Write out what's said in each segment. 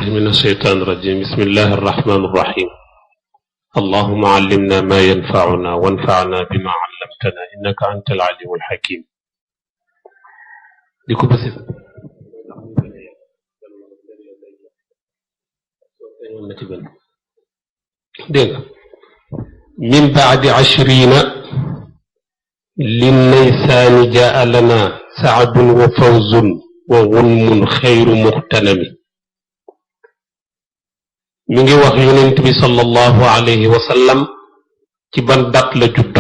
من الشيطان الرجيم بسم الله الرحمن الرحيم اللهم علمنا ما ينفعنا وانفعنا بما علمتنا إنك أنت العليم الحكيم ديكو بس من بعد 20 للنيسان جاء لنا سعد وفوز وغنم خير مغتنم mi ngi wax yonent bi sallallahu alayhi wa sallam ci ban dat la judd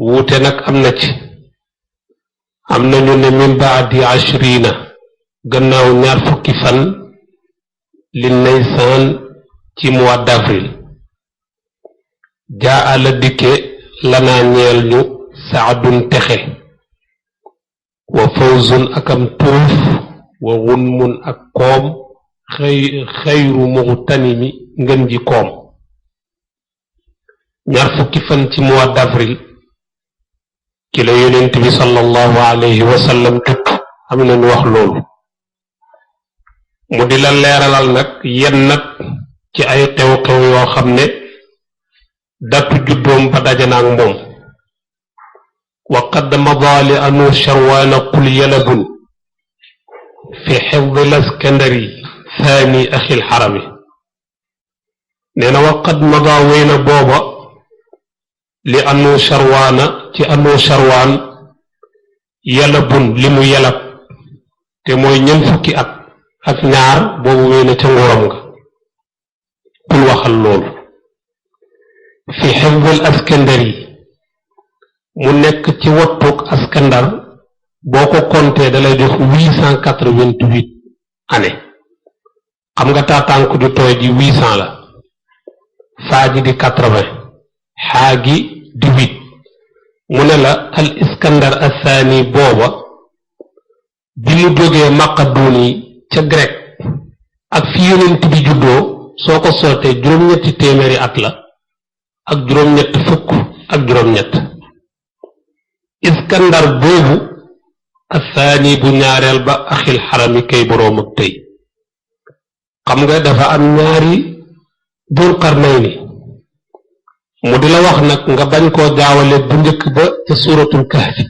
wuute nag am na ci am nañu ne min baadi 20 gannaaw ñaar fukki fan li naysaan ci mois d'avril jaa la dikke lanaa ñeel ñu saadun texe wa fawzun akam tuuf wa gunmun ak koom xayru mughtanimi ngën ji koom ñaar fukki fan ci mois d'avril ci la yonent bi sallallahu alayhi wa sallam judd am nañu wax loolu mu di la leeralal nag yenn nag ci ay xew-xew yoo xam ne datu juddoom ba dajana ak moom wa qad mada li anu sharwaana qul yalabun fi xifdi laskandari ثاني أخي الحرمي نينا وقد مضى وين بوبا لأنه شروان تي شروان يلبون لمو يلب تي موي ñen fukki at ak ñaar bobu wéna ca ngoram nga kul waxal lool fi hifd al askandari mu nekk ci wattuk askandar boko compter dalay jox 888 année xam nga taatank du tooy ji 800 la faa ji di 80 xaa gi di 8 mu ne la al iskandar athani booba bi mu jógee maqaduni ca grec ak fi yonent bi juddoo soo ko sootee juróom-ñetti téeméeri at la ak juróom-ñett fukk ak juróom-ñett iskandar boobu athani bu ñaareel ba axil xarami kay boroom ak tey xam nga dafa am ñaari dul qarnayni mu di la wax nag nga bañ koo jaawale bu njëkk ba ca suratul kahfi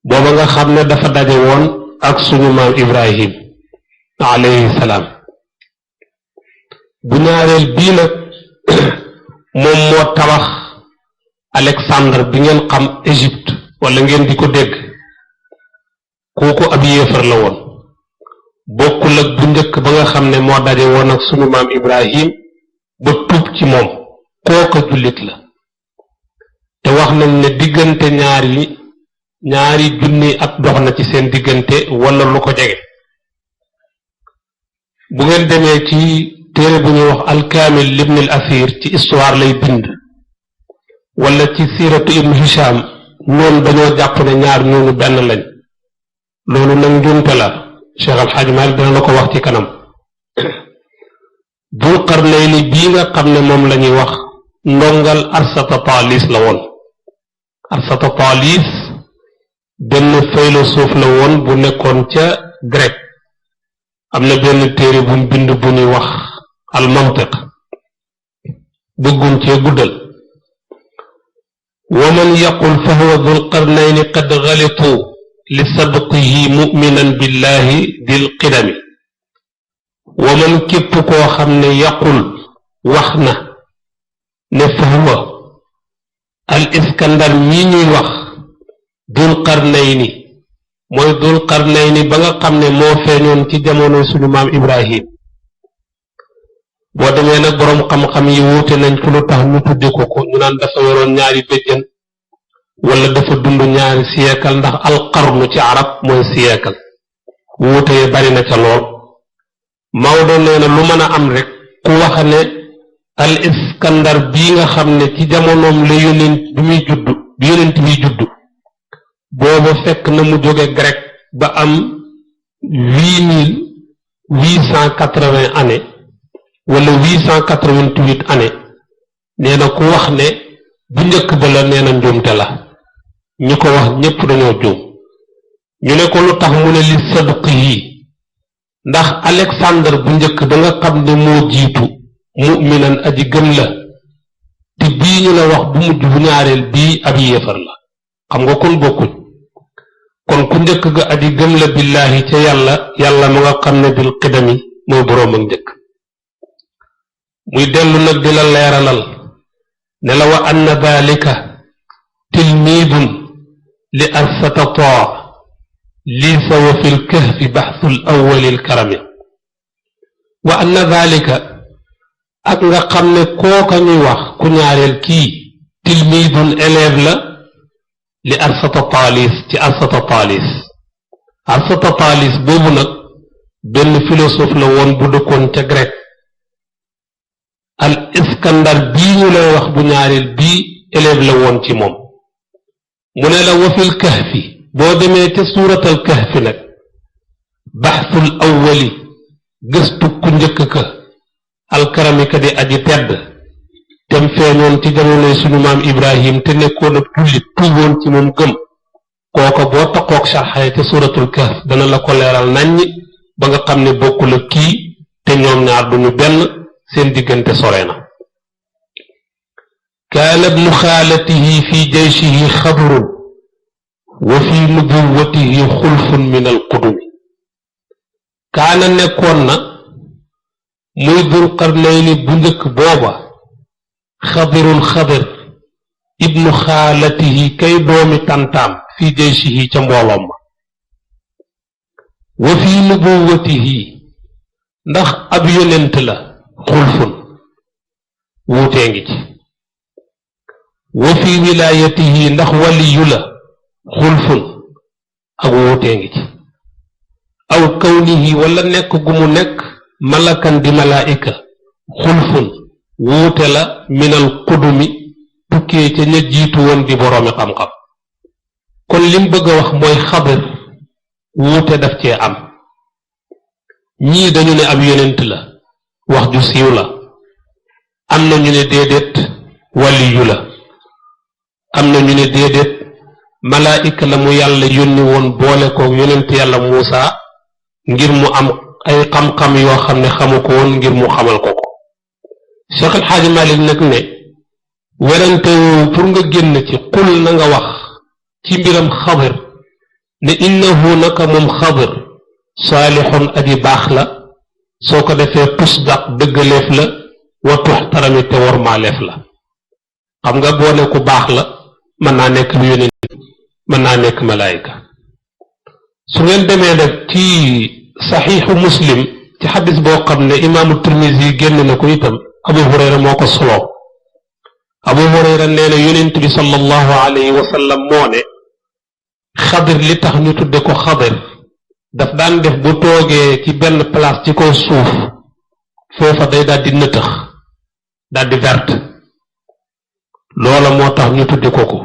booba nga xam ne dafa daje woon ak suñu maam ibrahim alayhi salaam bu ñaareel bii nag moom moo tabax Alexandre bi ngeen xam Égypte wala ngeen di ko dégg kooku ab yéefar la woon bokkul ak bu njëkk ba nga xam ne moo daje woon ak sunu maam ibrahim ba tuub ci moom kooka jullit la te wax nañ ne diggante ñaari junni at dox na ci seen diggante wala lu ko jege bu ngeen demee ci téere bu ñuy wax alkaamil libn al asir ci histoire lay bind wala ci siiratu ibn hisham ñoom dañoo jàpp ne ñaar ñooñu benn lañ loolu nag njuumte la Cheikh Al Hadj Malick dina la ko wax ci kanam Dul Qarnayni bii nga xam ne moom la ñuy wax ndongal Arsatatalis la woon Arsatatalis benn philosophe la woon bu nekkoon ca grec am na benn téere bu mu bind bu ñuy wax al mantiq bëggum cee guddal wa man yaqul fa huwa Dul Qarnayni qad ghalitu li sadqihi mu'minan billahi dil qidami wa man képp koo xam ne yaqul wax na ne fa huwa al iskandar mii ñuy wax dul qarnayni mooy dul qarnayni ba nga xam ne moo feeñoon ci jamono suñu maam ibrahim boo demee nag boroom xam-xam yi wuute nañ ci lu tax ñu tudde ko ñu naan dafa yoroon ñaari béjjën wala dafa dund ñaari siècle ndax alqarnu ci arab mooy siècle wuute yi bari na ca lool Maodo nee na lu mën a am rek ku wax ne al iskandar bii nga xam ne ci jamonoom la yonent bi judd booba fekk na mu jóge grec ba am 8880 années wala 888 années nee na ku wax ne bu njëkk ba la nee na njuumte la ñi ko wax ñépp dañoo juum ñu ne ko lu tax mu ne li sadq yi ndax Alexandre bu njëkk ba nga xam ne moo jiitu mu'minan aji gëm la te bii ñu la wax bu mujj bu ñaareel bii ab yéefar la xam nga kon bokkuñ kon ku njëkk ga aji gëm la billaahi ca yàlla mu nga xam ne bil qidami mooy boroom ak njëkk muy dellu nag di la leeralal ne la wa anna dhalika tilmiidun li arsatata liisa wa fi lkahfi baxsu l awali lkarami wa anna dhalika ak nga xam ne kooka ñuy wax ku ñaareel kii tilmiidun élève la li arsata taalis ci arsata taalis boobu nag benn philosophe la woon bu dëkkoon ca grec al iskandar bii ñu lay wax bu ñaareel bii élève la woon ci moom mu ne la wa fil kahfi boo demee ca suuratal kahfi nag baxsul awwali gëstu ku njëkk ka alkarami ka di aji tedd tem feeñoon ci jamonoy sunu maam Ibrahim te nekkoon ab jullit tuuboon ci moom gëm kooko boo taqoog sarxaye ca suuratul kahf dana la ko leeral naññi ba nga xam ne bokkul ak kii te ñoom ñaar duñu benn seen diggante sore na kaana ibnu xaalatihi fi jayshihi xadrun wa fi nubuwatihi xulfun min alqudumi kaana nekkoon na muy dul qarnayni bu njëkk booba xadirul xadir ibnu xaalatihi kay doomi tantaam fi jayshihi ca mbooloom ma wa fi nubuwatihi ndax ab yonent la xulfun wuutee ngi ci wa fi wilaayatihi ndax waliyu la xulfun ak wuutee ngi ci aw kawnihi wala nekk gu mu nekk malakan di malaayika xulfun wuute la minal qudumi tukkee ca ña jiitu woon di boroomi xam-xam kon lim bëgg a wax mooy xadir wuute daf cee am ñii dañu ne ab yonent la wax ju siiw la am na ñu ne déedéet waliyu la am na ñu ne déedéet malaayika la mu yàlla yónni woon boole ko yonent yàlla Muusa ngir mu am ay xam-xam yoo xam ne xamu ko woon ngir mu xamal ko ko Cheikh El Hadj Malick nag ne werante woowu pour nga génn ci xul na nga wax ci mbiram xadir ne innahu naka moom xadir saalixun aji baax la soo ko defee tusdaq dëggaleef la wa tuxtarami te wormaaleef la xam nga boo ne ku baax la mën naa nekk lu yonent mën naa nekk malaayika su ngeen demee nag ci saxiixu muslim ci xadis boo xam ne imaamu Tirmisi génn na ko itam abu hurayra moo ko soloo abu hurayra nee na yonent bi sallallahu alayhi wa sallam moo ne xadir li tax ñu tudde ko xadir daf daan def bu toogee ci benn place ci kaw suuf foofa day daal di nëtëx daal di verte loola moo tax ñu tudde ko ko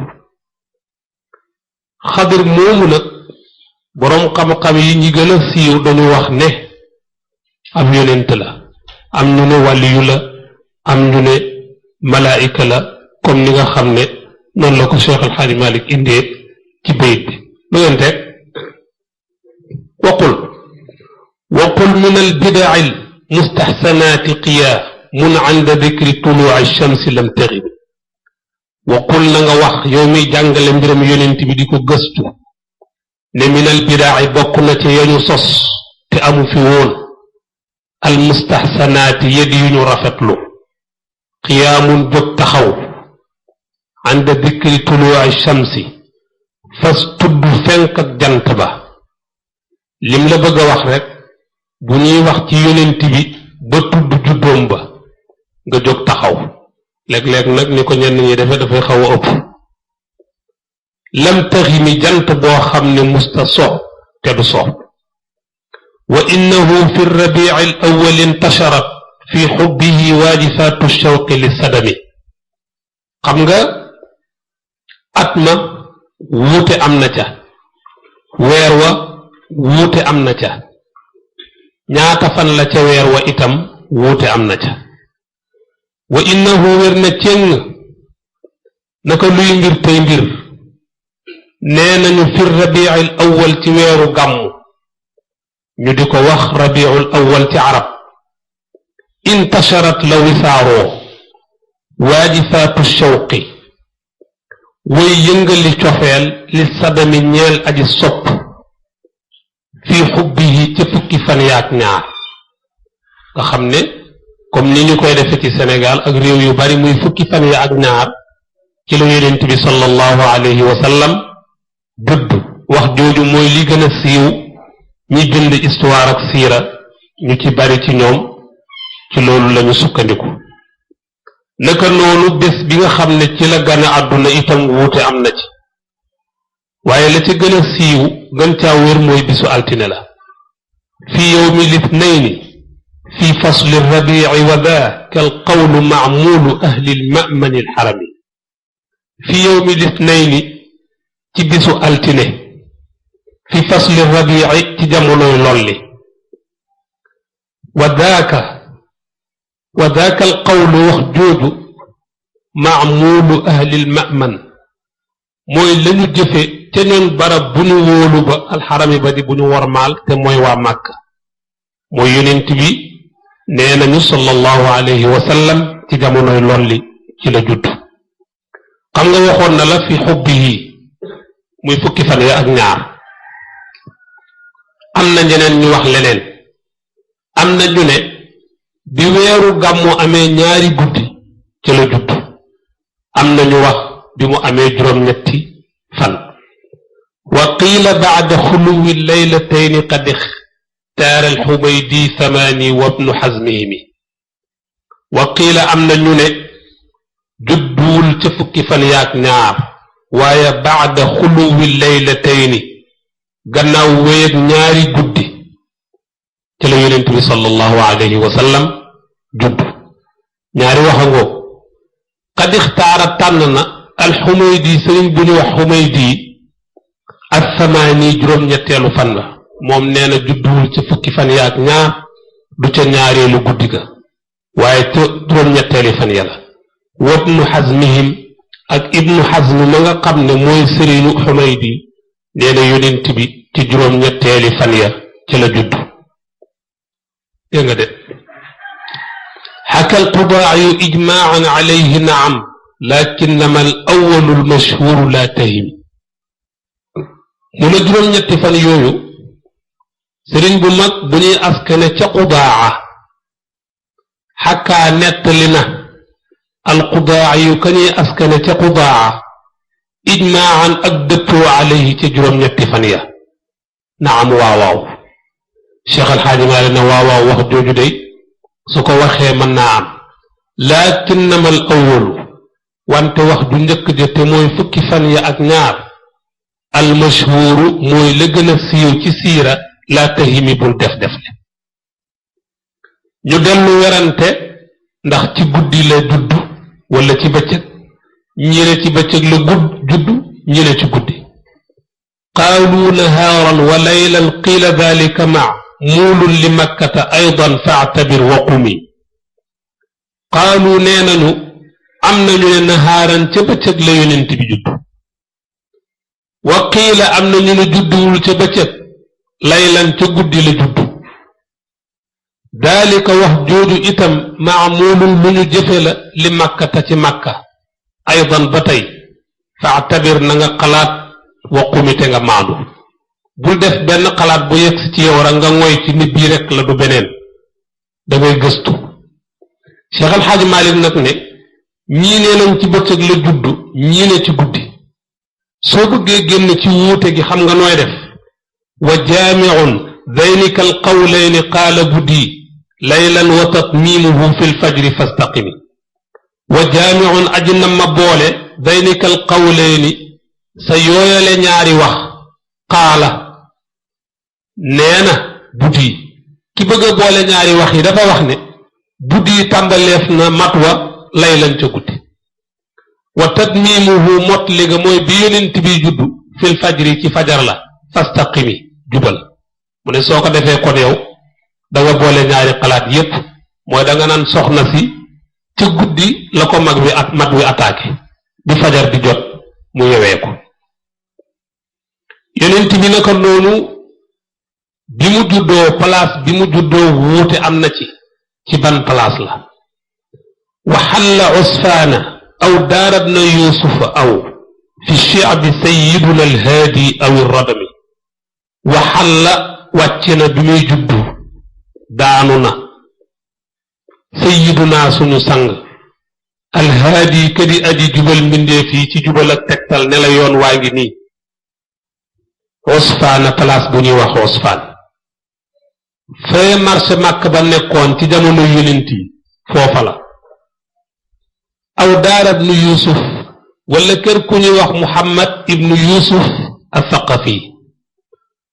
xadir moomu nag boroom xam-xam yi ñi gën a siiw dañu wax ne am yonent la am ñu ne wàliyu la am ñu ne malaayika la comme ni nga xam ne noonu la ko Cheikh El Hadj Malick indee ci bayit bi lu ngeen teg waqul min albidaa almustaxsanaati qiyaa mun anda dikri tuluuci shamsi lam taxib waqul na nga wax yow miy jàngale mbiram yonent bi di ko gëstu ne min albidaa bokk na ci yañu sos te amu fi woon almustaxsanaati yedi yu ñu rafetlu qiyaamun jóg taxaw anda dikri tuluuci shamsi fas tudd fenk ak jant ba lim la bëgg a wax rek bu ñuy wax ci yonent bi ba tudd juddoom ba nga jóg taxaw léeg-léeg nag ni ko ñenn ñi defe dafay xaw a ëpp lam taxi mi jant boo xam ne musta so te du so wa innahu fi rabii al awwal intasharat fi xubbihi waajifaatu shawqi li sadami xam nga at ma wuute am na ca weer wa wuute am na ca ñaata fan la ca weer wa itam wuute am na ca wa innahu wér na cëng naka luy mbir tey mbir nee nañu fi rabii al awwal ci weeru gàmmu ñu di ko wax rabiul awwal ci arab intasharat la wisaaroo waajifaatu shawqi way yëngali cofeel li sadami ñeel aji sopp fii xubbihi ca fukki fan yaak ñaar nga xam ne comme ni ñu koy defe ci Sénégal ak réew yu bari muy fukki fan ya ak ñaar ci la yonent bi sallallahu alayhi wa sallam judd wax jooju mooy li gën a siiw ñi bind histoire ak siira ñu ci bari ci ñoom ci loolu lañu sukkandiku naka noonu bés bi nga xam ne ci la gane àdduna itam wuute am na ci waaye la ci gën a siiw gën caa wér mooy bisu altine la fi yawmi lithnayni fi fasli rabi'i wa daaka alqawlu ma'mulu ahli alma'mani alharami fi yawmi lithnayni ci bisu altine fi fasli rabi'i ci jamonoy lolli wa daaka alqawlu wax jooju ma'mulu ahli alma'man mooy lañu jëfe te ñoon barab bu ñu wóolu ba alxarami ba di bu ñu wormaal te mooy waa Màkka mooy yonent bi nee nañu sallallahu alayhi wa sallam ci jamonoy lolli ci la judd xam nga waxoon na la fi xubbihi muy fukki fan ya ak ñaar am na ñeneen ñu wax leneen am na ñu ne bi weeru gàmmu amee ñaari guddi ci la judd am na ñu wax bi mu amee juróom-ñetti fan wa qiila ba'da xuluwi laylatayni qad ixtaara alxumaydi thamaani wa ibnu xazmihimi wa qiila am na ñu ne judduwul ca fukki fan yaak ñaar waaye ba'da xuluwi laylatayni gannaaw wéyeg ñaari guddi ci la yonent bi sallallahu alayhi wa sallam judd ñaari waxangoo qad ixtaara tànn na alxumaydi sëriñ bu ñu wax xumaydi ak samaani juróom-ñetteelu fan la moom nee na judduwul ca fukki fan yaak ñaar du ca ñaareelu guddi ga waaye ca juróom-ñetteeli fan ya la wa ibnu xazmihim ak ibnu xazmi ma nga xam ne mooy sëriñu xumaydi nee na yonent bi ci juróom-ñetteeli fan ya ca la judd dégg nga de xaka alqudaayu ijmaacan alayhi naam lakinnama al awalu almashhuru la tahim mu ne juróom-ñetti fan yooyu sëriñ bu mag bu ñuy askane ca qudaa xakkaa nettali na alqudaa yu ka ñuy askane ca qudaa ijmaacan ak dëppoo alayhi ca juróom-ñetti fan ya naam waawaaw cheikh alxaaji maali na waawaaw wax jooju day su ko waxee mën naa am lakinnama al awalu wante wax ju njëkk ja te mooy fukki fan ya ak ñaar almashhuuru mooy la gën a siiw ci siira laa tahimi bul def le ñu dellu werante ndax ci guddi la judd wala ci bëccëg ñi ne ci bëccëg la judd ñi ne ci guddi qaalu nahaaran wa laylan qiila dalika muulun li makkata aydan fa'tabir wa qumi qaalu nee nañu am nañu ne nahaaran ca bëccëg la yonent bi judd wa qiila am na ñu ne judduwul ca bëccëg laylan ca guddi la judd daalika wax jooju itam maamulun lu ñu jëfe la li makkata ci makka aydan ba tey fa'tabir na nga xalaat wa qumite nga maandu bul def benn xalaat bu yegsi ci yow rek nga ngoy ci nit bii rek la du beneen da ngay gëstu Cheikh Al Hadj Malick nag ne ñii nee nañ ci bëccëg la judd ñii ne ci guddi soo bëggee génn ci wuute gi xam nga nooy def wa jaamiun daynika alqawlayni qaala buddi laylan wa tatmimuhu fi lfajri fastaqimi wa jaamiun aji na ma boole daynika alqawlayni sa yooyale ñaari wax qaala nee na buddi ki bëgg a boole ñaari wax yi dafa wax ne buddi tàmbaleef na mat wa laylan ca guddi wa tatmimuhu mot li nga mooy bi yonent bi juddu fil fajri ci fajar la fastaqimi jubal mu ne soo ko defee kon yow da nga boole ñaari xalaat yépp mooy da nga naan soxna si ca guddi la ko mat wi attaqué bi fajar di jot mu yewee ko yonent bi naka noonu bi mu juddoo place bi mu juddoo wuute am na ci ban place la wa xalla usfaana aw daarabna yuusufa aw fi shi'bi sayyiduna alhaadi aw irradami wa xalla wàcc na bi muy juddu daanu na sayyiduna suñu sang alhaadi kadi aji jubal mbindeef yi ci jubal ak tegtal ne la yoon waa ngi nii usfaana place bu ñuy wax usfaan fee marché màkk ba nekkoon ci jamono yonent yi foofa la aw daara ibnu yusuf wala kër ku ñuy wax muhammad ibnu yusuf athaqafi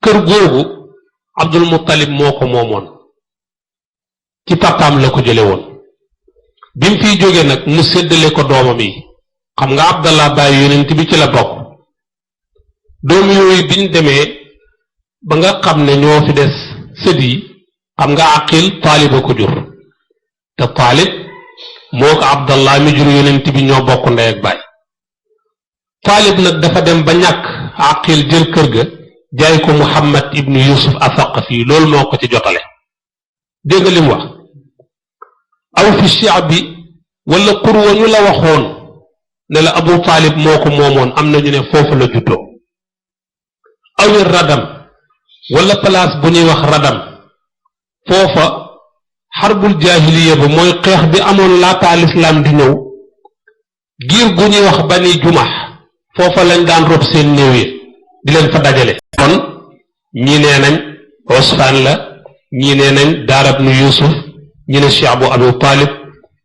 kër googu abdul muttalib moo ko moomoon ci papaam la ko jële woon bi mu fiy jóge nag mu séddale ko doomam yi xam nga abdallah bàyyi yonent bi ci la bokk doom yooyu biñ demee ba nga xam ne ñoo fi des sët yi xam nga aqil taalib a ko jur te taalib moo ko abdallah mi jur yonent bi ñoo bokk ndey ak baay taalib nag dafa dem ba ñàkk aqil jël kër ga jaay ko muhammad ibnu yusuf athaqafi loolu moo ko ci jotale dégg nga li mu wax aw fi shi'bi wala xur wa ñu la waxoon ne la abu taalib moo ko moomoon am na ñu ne foofu la juddoo awi radam wala place bu ñuy wax radam foofa xarbul jaahiliya ba mooy xeex bi amoon laataa lislaam di ñëw giir gu ñuy wax bani jumax foofa lañ daan rob seen néew yi di leen fa dajale kon ñii nee nañ usfaan la ñii nee nañ daarab nu yusuf ñi ne cheikh bu abu talib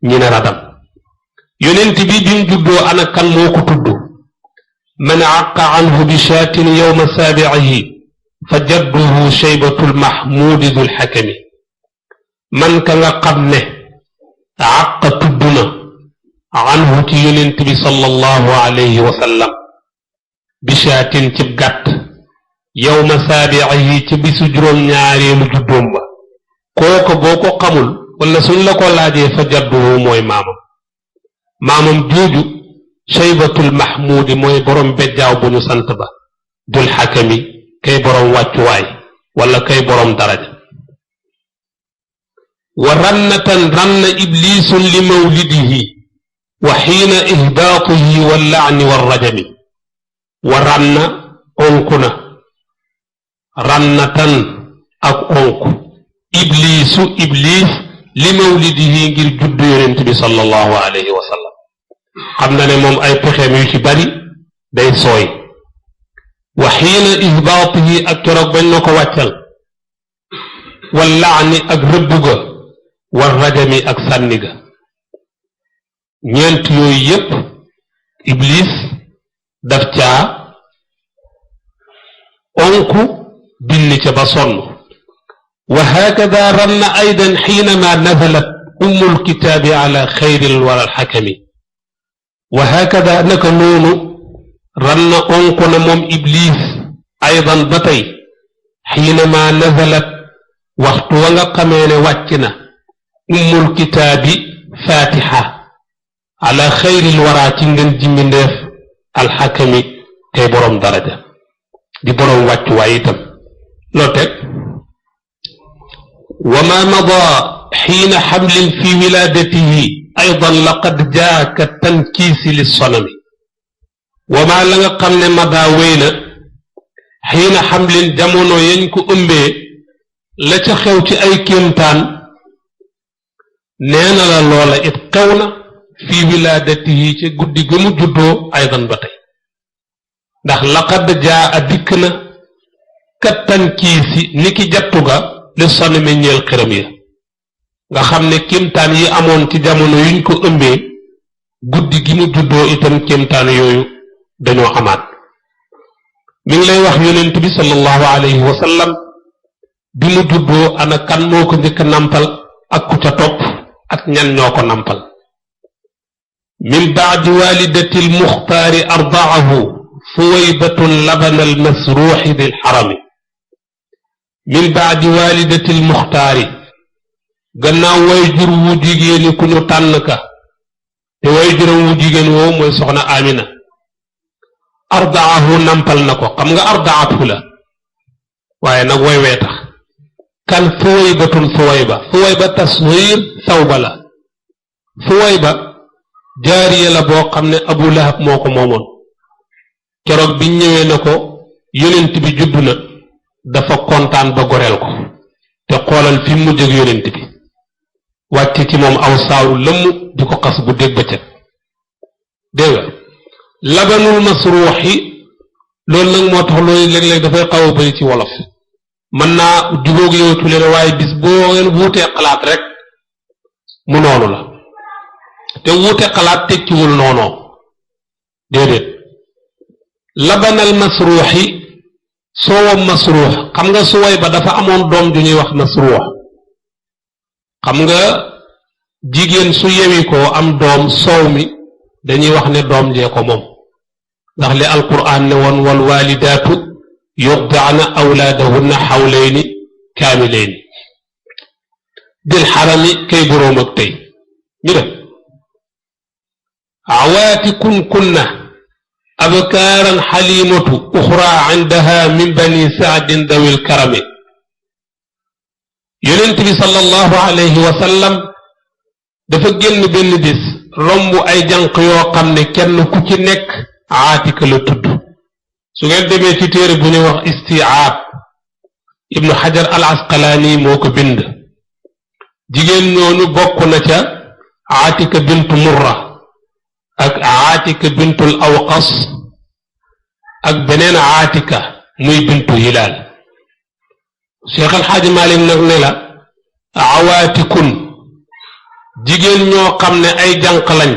ñi ne radam yonent bi bi mu juddoo ana kan moo ko tudd man aqa anhu bi shaatin yowma saabi'ihi fa jadduhu shaybatul mahmuudi dul xakami man ka nga xam ne àq tudd na anhu ci yonent bi sallallahu alayhi wa sallam bishaatin cib gàtt yawma saabi'ihi ci bisu juróom-ñaareelu juddoom ba kooka boo ko xamul wala suñ la ko laajee fa jadduhu mooy maamam jooju shaybatul mahmuudi mooy borom bejjaaw bu ñu sant ba dul xakami kay borom wàccuwaay wala kay borom daraja wa rannatan ranna iblisun li mawlidihi wa xiina ihbaatihi wallaani warrajami wa ranna onku na rannatan ak onku iblisu iblis li mawlidihi ngir juddu yonent bi sallallahu alayhi wa sallam xam na ne moom ay pexeem yu ci bari day sooy wa xiina ihbaatihi ak keroog bañ na ko wàccal wallaani ak rëbb ga war rajami ak sànni ga ñeent yooyu yépp iblis daf caa onku binni ca ba sonn wa hakada ranna aydan xiinama nazalat ummul kitaabi ala xayril waral xakami wa hakada naka noonu ranna onku na moom iblis aydan ba tey xiinama nazalat waxtu wa nga xamee ne wàcc na ummul kitaabi fatiha ala xayril waraa ci ngeen jimbindeef alxakami tey boroom daraja di boroom wàccuwaay itam loo teg wa ma mada xiina xamlin fi wilaadatihi aydan laqad jaaka tankiisi lissonami wa ma la nga xam ne mada wéy na xiina xamlin jamono yañ ko ëmbee la ca xew ci ay kéemtaan nee na la loola it xew na fi wilaadatihi ci guddi ga mu juddoo aydan ba tey ndax laqad jaa a dikk na kattan kiisi ni ki jattu ga li sonn meññeel xëram ya nga xam ne kéemtaan yi amoon ci jamono yuñ ko ëmbee guddi gi mu juddoo itam kéemtaan yooyu dañoo amaat mi ngi lay wax yonent bi sallallahu alayhi wa sallam bi mu juddoo ana kan moo ko njëkk nampal ak ku ca topp ak ñan ñoo ko nampal min baadi walidati almuxtaari ardaahu fuwaybatun labana almasruuxi di lxarami min baadi walidati almuxtaari gannaaw way jur wu jigéeni ku ñu tànn ka te way juram wu jigéen woowu mooy soxna amina ardaahu nampal na ko xam nga ardaatu la waaye nag way wee tax Suwayba tasghir Sawba la Suwayba jaariya la boo xam ne Abu Lahab moo ko moomoon keroog bi ñëwee na ko yonent bi judd na dafa kontaan ba goreel ko te xoolal fi mu jóg yonent bi wàcce ci moom aw saaru lëmm di ko xas bu dégg bëccëg dégg nga labanul masruuxi loolu nag moo tax loolu léeg-léeg dafay xaw a bëri ci wolof mën naa jubóog yowtu leen waaye bis boo ngeen wuutee xalaat rek mu noonu la te wuute xalaat tekkiwul noonoo déedéet labanal masruuxi soowam masruux xam nga Suwayba dafa amoon doom ju ñuy wax masruux xam nga jigéen su yewi ko am doom soow mi dañuy wax ne doom jee ko moom ndax li alquran ne woon wal walidaatu yurdi'na awlaadahunna xawlayni kaamilayni bil xarami kay boroom ak tey ñu def awaatikun kunna abkaaran xalimatu uxra indaha min bani saadin dawil karami yonent bi sallallahu alayhi wa sallam dafa génn benn bis romb ay jànq yoo xam ne kenn ku ci nekk aatika la tudd su ngeen demee ci téere bu ñuy wax istiaab ibnu xajar al asqalaani moo ko bind jigéen ñooñu bokk na ca aatika bintu murra ak aatika bintul awqas ak beneen aatika muy bintu hilaal cheikh alxaaji malik nag ne la awaatikun jigéen ñoo xam ne ay jànq lañ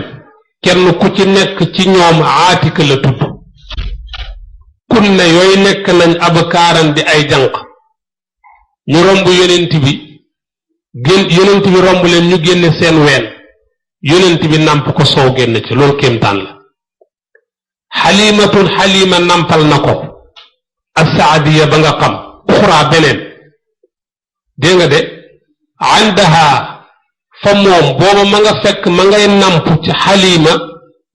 kenn ku ci nekk ci ñoom aatika la tudd kun ne yooyu nekk nañ abkaaran di ay jànq ñu romb yonent bi romb leen ñu génne seen ween yonent bi nàmp ko soow génn ci loolu kéemtaan la xalimatun xalima nàmpal na ko assaadiya ba nga xam uxraa beneen dégg nga de andaha fa moom booba ma nga fekk ma ngay nàmp ci xalima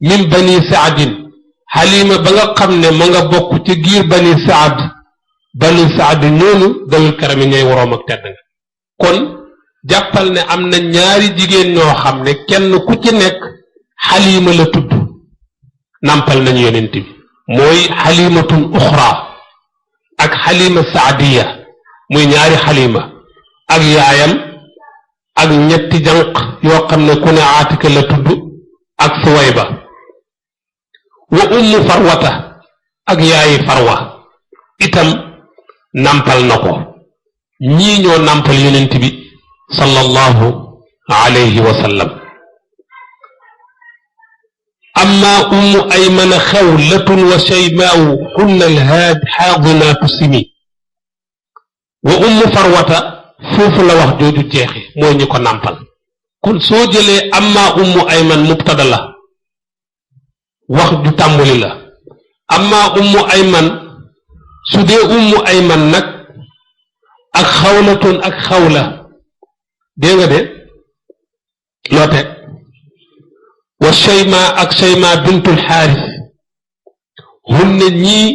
min bani saadin xalima ba nga xam ne ma nga bokk ci giir bani saad ñoonu dawul karami ñooy waroom ak tedd nga kon jàppal ne am na ñaari jigéen ñoo xam ne kenn ku ci nekk xalima la tudd nàmpal nañu yonent bi mooy xalimatun uxra ak xalima saadiya muy ñaari xalima ak yaayam ak ñetti jànq yoo xam ne ku ne aatika la tudd ak Suwayba wa ummu farwata ak yaayi farwa itam nàmpal na ko ñii ñoo nàmpal yonent bi sallallahu alayhi wa sallam amma ummu aymana xawlatun wa shaymaaw xunna alhaad xaadinaatu simi wa ummu farwata foofu la wax jooju jeexe mooy ñi ko nàmpal kon soo jëlee amma ummu ayman mubtada la wax ju tàmbali la amma ummu ayman su dee ummu ayman nag ak xawlatun ak xawla dégg nga de loo teg wa shayma ak shayma bintul xaaris hunne ñii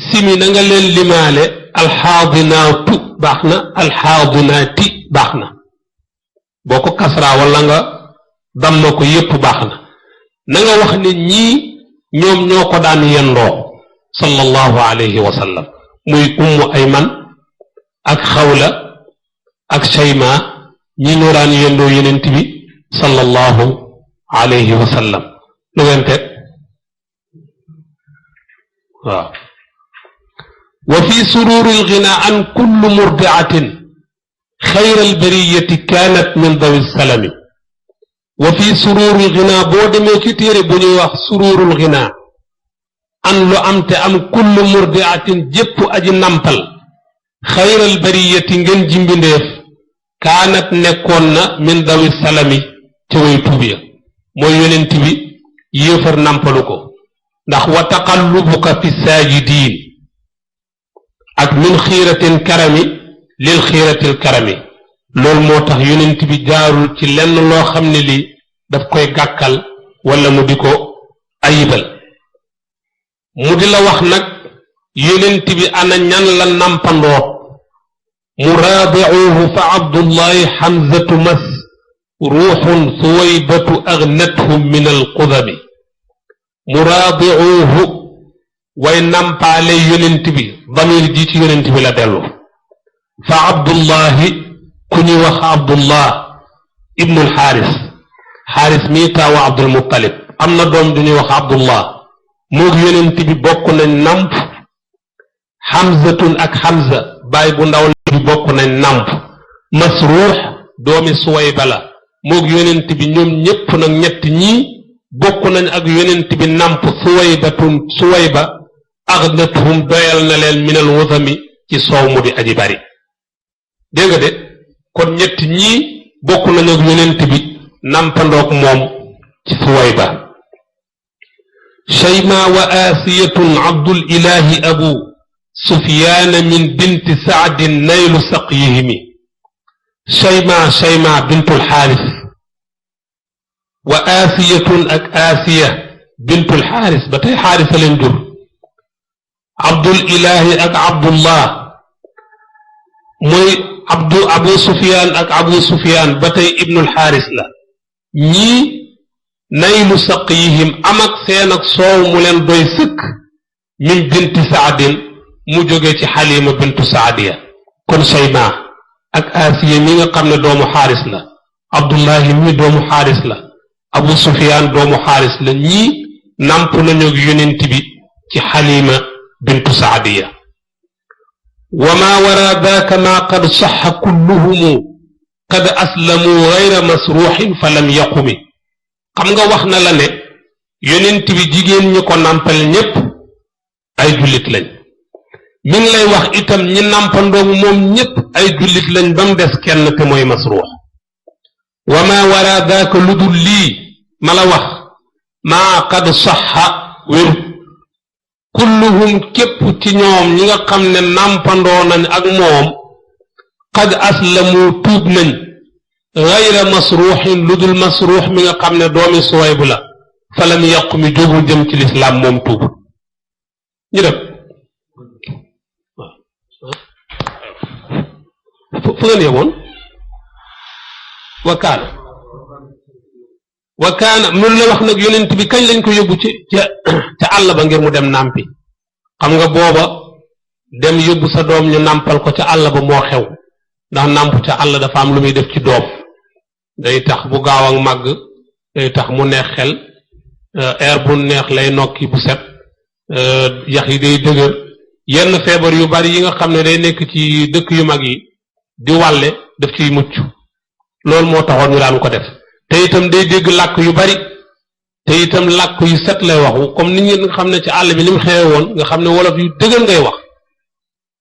simi na nga leen limaale alxaadinaatu baax na alxaadinaati baax na boo ko kasraa wala nga damma ko yépp baax na nga wax ne ñii ñoom ñoo ko daan yendoo sallallahu alayhi wa sallam muy ummu ayman ak xawla ak shayma ñi ñoo daan yendoo yenent bi sallallahu alayhi wa sallam lu ngeen teg waaw wa fi sururi alghina an kullu murdiatin xayra albariyati kaanat min dawi salami wa fi sururi alghina boo demee ci téere bu ñuy wax sururul ghina an lu am te am kullu murdiatin jépp aji nampal xayra albariyati ngeen jimbindeef kaanat nekkoon na min dawi salami ca way tuub ya mooy yonent bi yéefar nampalu ko ndax wa taqallubuka fi saajidiin ak min xiiratin karami lil xiiratil karami loolu moo tax yonent bi jaarul ci lenn loo xam ne lii daf koy gàkkal wala mu di ko ayibal mu di la wax nag yonent bi ana ñan la nampandoo muraadicuuhu fa abdullahi xamzatu mas ruuxun suwaybatu agnathum min alqudami muraadicuuhu way nampaale yonent bi damir ji ci yonent bi la dellu fa abdullahi ku ñuy wax abdullah ibnul xaaris xaaris mii taawu abdul muttalib am na doom du ñuy wax abdullah moog yonent bi bokk nañ namp xamzatun ak xamza baay bu ndaw la bi bokk nañ namp masruux doomi suwayba la moog yonent bi ñoom ñépp nag ñett ñii bokk nañ ak yonent bi namp suwayba agnathum doyal na leen minal wasami ci soow mu di aji bari dégg nga de kon ñett ñii bokk nañ ak yonent bi nampandoog moom ci suwayba shayma wa asiyatun abdul ilahi abu sufyaana min binti saadin naylu saqyihimi shayma bintul xaaris wa asiyatun ak asiya bintul xaaris ba tey xaarisa leen jur abdul ilahi ak abdullah mooy abu sufyaan ak abu sufyaan ba tey ibnul xaaris la ñii naylu saqyihim am ak seen ak soow mu leen doy sëkk min binti saadin mu jóge ci xalima bintu saadiya kon shayma ak asiya mi nga xam ne doomu xaaris la abdullahi mi doomu xaaris la abu sufyaan doomu xaaris la ñii namp nañu yonent bi ci xalima bintu saadiya wa ma wara daaka ma qad saxa kulluhumu qad aslamu gayra masruuxin fa lam yaqumi xam nga wax na la ne yonent bi jigéen ñi ko nampal ñépp ay jullit lañ mi ngi lay wax itam ñi nampandoomu moom ñépp ay jullit lañ ba mu des kenn te mooy masruux wa ma wara daaka lu dul lii ma la wax maa qad saxa wéru kulluhum képp ci ñoom ñi nga xam ne nampandoo nañ ak moom qad aslamu tuub nañ gayra masruuxin lu dul masruux mi nga xam ne doomi suwaybu la fa lam yàqu mi jógul jëm ci lislaam moom tuub ñu def fu ngeen yemoon wa kaana mun la wax nag yonent bi kañ lañ ko yóbbu ca àll ba ngir mu dem nàmpi xam nga booba dem yóbbu sa doom ñu nàmpal ko ca àll ba moo xew ndax nàmp ca àll dafa am lu muy def ci doom day tax bu gaaw ak màgg day tax mu neex xel air bu neex lay nokki bu set yax yi day dëgër yenn feebar yu bari yi nga xam ne day nekk ci dëkk yu mag yi di wàlle daf ciy mucc loolu moo taxoon ñu daan ko def te itam day dégg làkk yu bari te itam làkk yu set lay waxu comme nit ñi nga xam ne ci àll bi ni mu xewe woon nga xam ne wolof yu dëgër ngay wax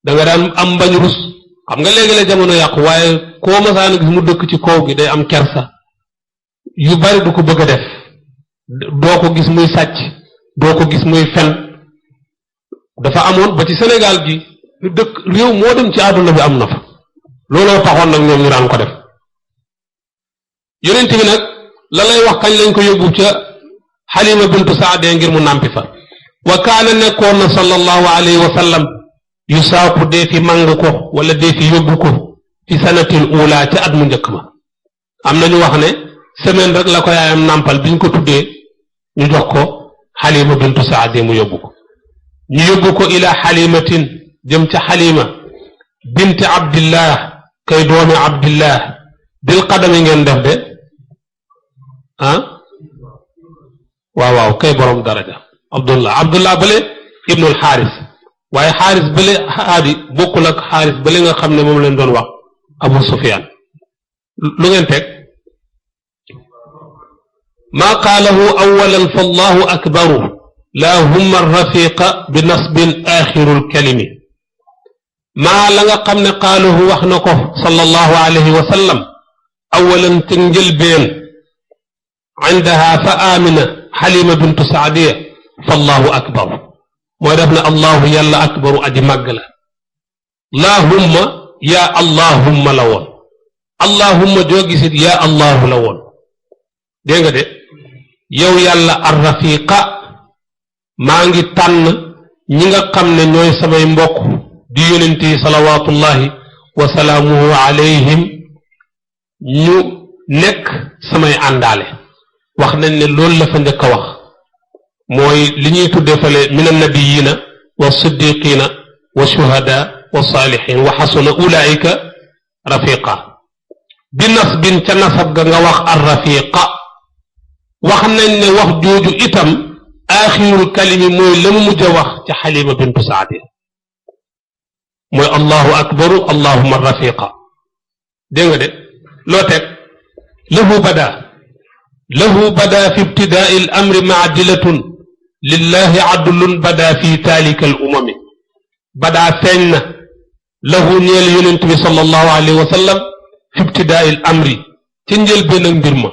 da nga daan am mbañ rus xam nga léegi la jamono yàqu waaye koo masaana gis mu dëkk ci kaw gi day am kersa yu bari du ko bëgg a def doo ko gis muy sàcc doo ko gis muy fen dafa amoon ba ci Sénégal gi dëkk réew moo dem ci àdduna bi am na fa looloo taxoon nag ñoom ñu daan ko def yonent bi nag la lay wax kañ lañ ko yóbbu ca xalima bintu saadee ngir mu nàmpi fa wa kaana nekkoon na sallallahu alayhi wa sallam yu saaku dee fi màng ko wala dee fi yóbbu ko fi sanatil ula ca at mu njëkk ma am na ñu wax ne semaine rek la ko yaayam nàmpal biñ ko tuddee ñu jox ko xalima bintu saadee mu yóbbu ko ñu yóbbu ko ila xalimatin jëm ca xalima binti abdillah kay doomi abdillah bil qadami ngeen def de ah waaw kay borom daraja abdullah bële ibnul xaaris waaye xaaris bële haadi bokkul ak xaaris bële nga xam ne moom leen doon wax abu sufyaan lu ngeen teg maa qaalahu awalan fa allahu akbaru laa humma rafiqa bi nasbin axirul kalimi maa la nga xam ne qaalahu wax na ko sallallahu alayhi wa sallam awalan te njëlbeen indaha fa amina xalima bintu saadiya fa allahu akbar mooy def na allahu yàlla akbaru aji màgg la laahumma yaa allahumma la woon allahumma joo gisit yaa allahu la woon dégg nga de yow yàlla arrafiqa maa ngi tànn ñi nga xam ne ñooy samay mbokk di yonent yi salawaatullahi wa salaamuhu alayhim ñu nekk samay àndaale wax nañ ne loolu la fa njëkk a wax mooy li ñuy tuddee fale min annabiyina wa siddiqina wa shuhada wa salihin wa xasuna ulaika rafiqa bi nasbin ca nasab ga nga wax ar rafiqa wax nañ ne wax jooju itam aaxirul kalimi mooy la mu mujj a wax ca xalima bintu saadi mooy allahu akbaru allahuma rafiqa dégg nga de loo teg lahu bada fi ibtidaai al amri maadilatun lillahi adlun bada fi taalika al umami badaa feeñ na lahu ñeel yonent bi sallallahu alayhi wa sallam fi ibtidaai al amri ca njëlbéen ak mbir ma